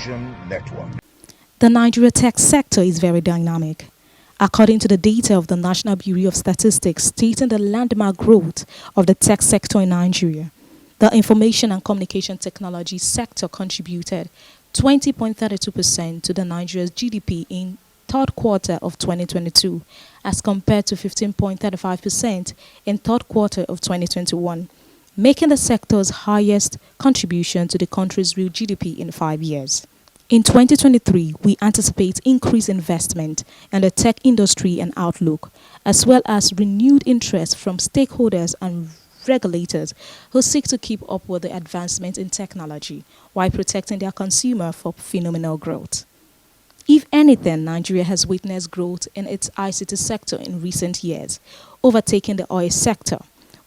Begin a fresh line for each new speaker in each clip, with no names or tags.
Television Network.
The Nigeria tech sector is very dynamic. According to the data of the National Bureau of Statistics stating the landmark growth of the tech sector in Nigeria, the information and communication technology sector contributed 20.32% to the Nigeria's GDP in third quarter of 2022 as compared to 15.35% in third quarter of 2021, making the sector's highest contribution to the country's real GDP in 5 years. In 2023, we anticipate increased investment in the tech industry and outlook, as well as renewed interest from stakeholders and regulators who seek to keep up with the advancement in technology while protecting their consumer from phenomenal growth. If anything, Nigeria has witnessed growth in its ICT sector in recent years, overtaking the oil sector,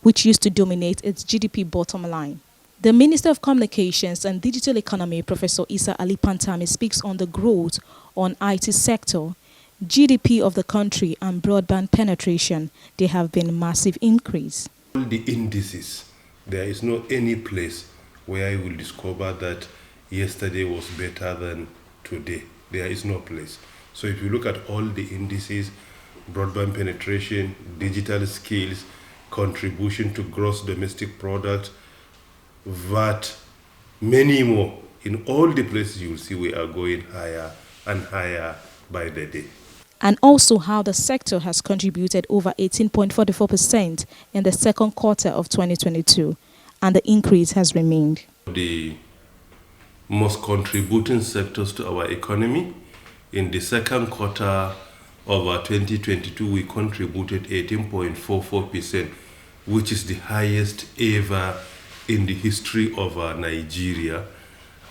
which used to dominate its GDP bottom line. The Minister of Communications and Digital Economy, Professor Isa Ali Pantami, speaks on the growth on IT sector, GDP of the country and broadband penetration. There have been massive increase.
All the indices, there is no any place where you will discover that yesterday was better than today. There is no place. So if you look at all the indices, broadband penetration, digital skills, contribution to gross domestic product, VAT, many more, in all the places you will see we are going higher and higher by the day.
And also how the sector has contributed over 18.44% in the second quarter of 2022, and the increase has remained.
The most contributing sectors to our economy, in the second quarter of 2022, we contributed 18.44%, which is the highest ever in the history of Nigeria.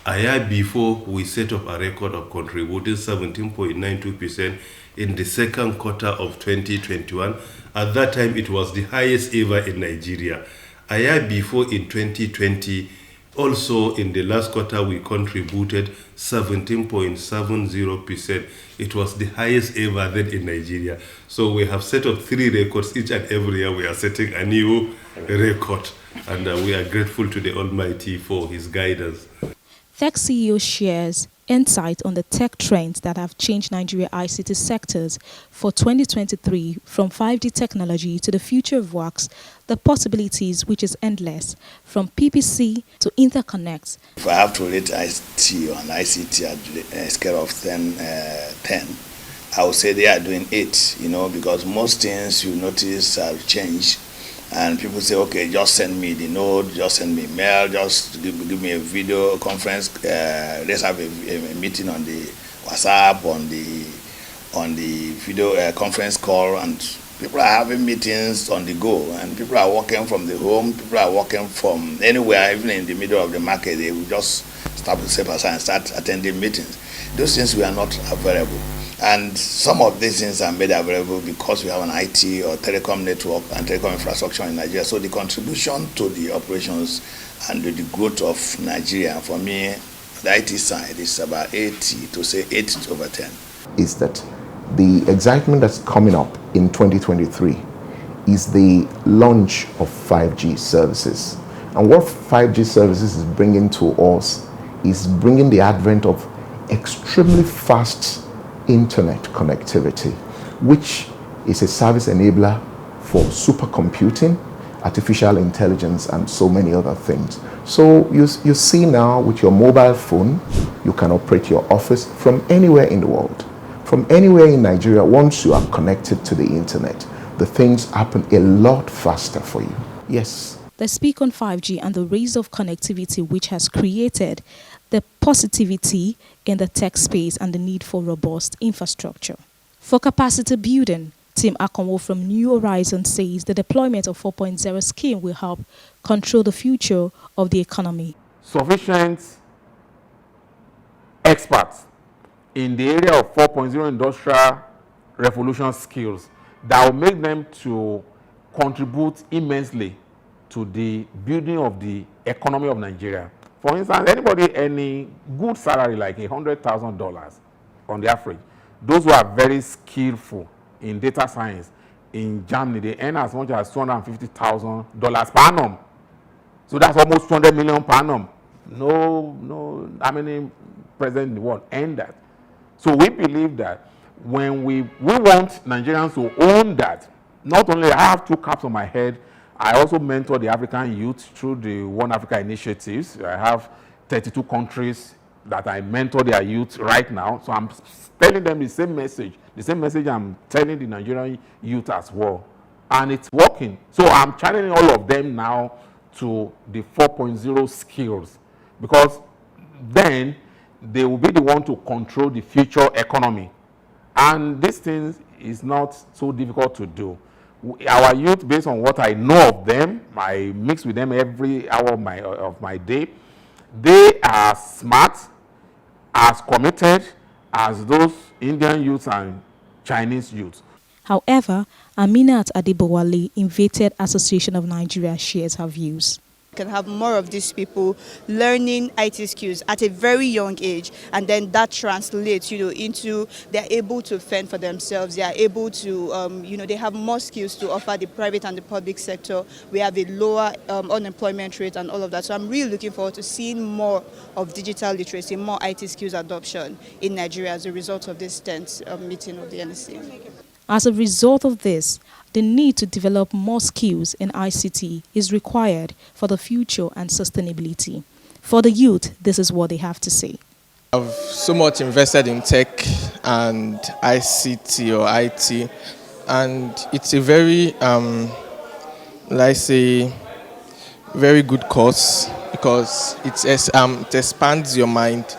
A year before, we set up a record of contributing 17.92% in the second quarter of 2021. At that time, it was the highest ever in Nigeria. A year before, in 2020, also in the last quarter, we contributed 17.70%. It was the highest ever then in Nigeria. So we have set up 3 records. Each and every year, we are setting a new record. And we are grateful to the Almighty for His guidance.
Tech CEO shares insight on the tech trends that have changed Nigeria ICT sectors for 2023, from 5G technology to the future of works, the possibilities which is endless, from PPC to interconnects.
If I have to rate IT on ICT at a scale of 10, I would say they are doing 8, because most things you notice have changed. And people say, okay, just send me the note, just send me mail, just give me a video conference. Let's have a meeting on the WhatsApp, on the video conference call, and people are having meetings on the go. And people are working from the home. People are working from anywhere, even in the middle of the market. They will just stop the step aside and start attending meetings. Those things were not available. And some of these things are made available because we have an IT or telecom network and telecom infrastructure in Nigeria. So the contribution to the operations and the growth of Nigeria, for me, the IT side is about 80 to say 8 over 10.
Is that the excitement that's coming up in 2023 is the launch of 5G services. And what 5G services is bringing to us is bringing the advent of extremely fast internet connectivity, which is a service enabler for supercomputing, artificial intelligence, and so many other things. So you see now with your mobile phone, you can operate your office from anywhere in the world. From anywhere in Nigeria, once you are connected to the internet, the things happen a lot faster for you. Yes.
They speak on 5G and the rise of connectivity, which has created the positivity in the tech space and the need for robust infrastructure. For capacity building, Tim Akonwo from New Horizons says the deployment of 4.0 scheme will help control the future of the economy.
Sufficient experts in the area of 4.0 industrial revolution skills that will make them to contribute immensely to the building of the economy of Nigeria. For instance, anybody any good salary like $100,000 on the average, those who are very skillful in data science in Germany, they earn as much as $250,000 per annum. So that's almost 200 million per annum. No, how many present in the world end that. So we believe that when we want Nigerians to own that. Not only I have 2 caps on my head, I also mentor the African youth through the One Africa initiatives. I have 32 countries that I mentor their youth right now. So I'm telling them the same message I'm telling the Nigerian youth as well. And it's working. So I'm channeling all of them now to the 4.0 skills, because then they will be the one to control the future economy. And this thing is not so difficult to do. Our youth, based on what I know of them, I mix with them every hour of my day, they are smart, as committed as those Indian youths and Chinese youths.
However, Aminat Adebowale, Invited Association of Nigeria, shares her views.
Can have more of these people learning IT skills at a very young age, and then that translates, into they're able to fend for themselves. They are able to, they have more skills to offer the private and the public sector. We have a lower unemployment rate and all of that. So I'm really looking forward to seeing more of digital literacy, more IT skills adoption in Nigeria as a result of this 10th meeting of the NSC.
As a result of this, the need to develop more skills in ICT is required for the future and sustainability. For the youth, this is what they have to say.
I've so much invested in tech and ICT or IT, and it's a very, very good course, because it expands your mind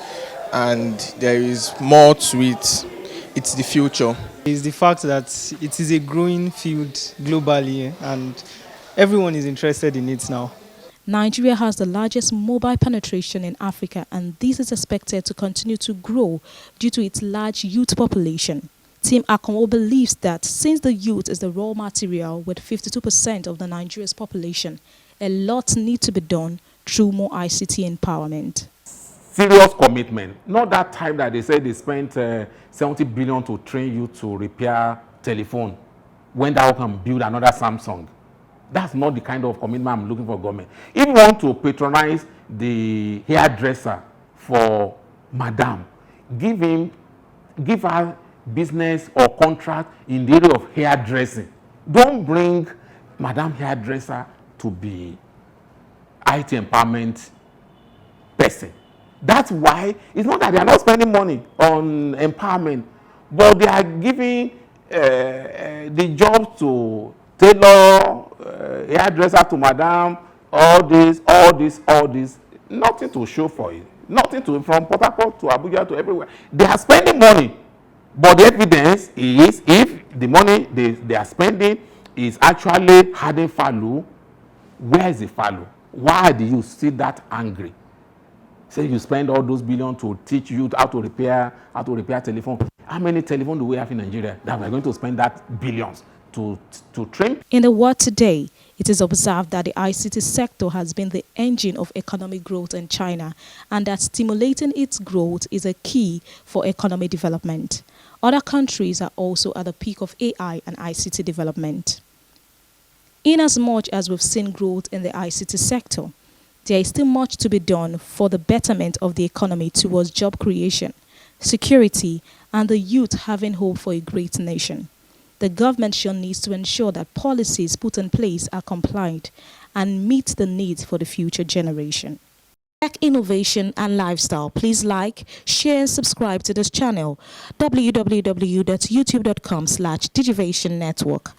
and there is more to it. It's the future.
Is the fact that it is a growing field globally and everyone is interested in it now.
Nigeria has the largest mobile penetration in Africa, and this is expected to continue to grow due to its large youth population. Team Akonwo believes that since the youth is the raw material with 52% of the Nigeria's population, a lot needs to be done through more ICT empowerment.
Serious commitment, not that time that they said they spent 70 billion to train you to repair telephone when that can build another Samsung. That's not the kind of commitment I'm looking for government. If you want to patronize the hairdresser for madam, give her business or contract in the area of hairdressing. Don't bring madam hairdresser to be IT empowerment person. That's why it's not that they are not spending money on empowerment, but they are giving the job to tailor, hairdresser to madam, all this, nothing to show for it. Nothing to, from Port Harcourt to Abuja to everywhere. They are spending money, but the evidence is if the money they are spending is actually adding value, where is the value? Why do you see that angry? Say you spend all those billions to teach you how to repair telephone. How many telephones do we have in Nigeria that we're going to spend that billions to train?
In the world today, it is observed that the ICT sector has been the engine of economic growth in China, and that stimulating its growth is a key for economic development. Other countries are also at the peak of AI and ICT development. Inasmuch as we've seen growth in the ICT sector, there is still much to be done for the betterment of the economy towards job creation, security, and the youth having hope for a great nation. The government sure needs to ensure that policies put in place are compliant and meet the needs for the future generation. Tech innovation and lifestyle. Please like, share, and subscribe to this channel. www.youtube.com/Digivation Network.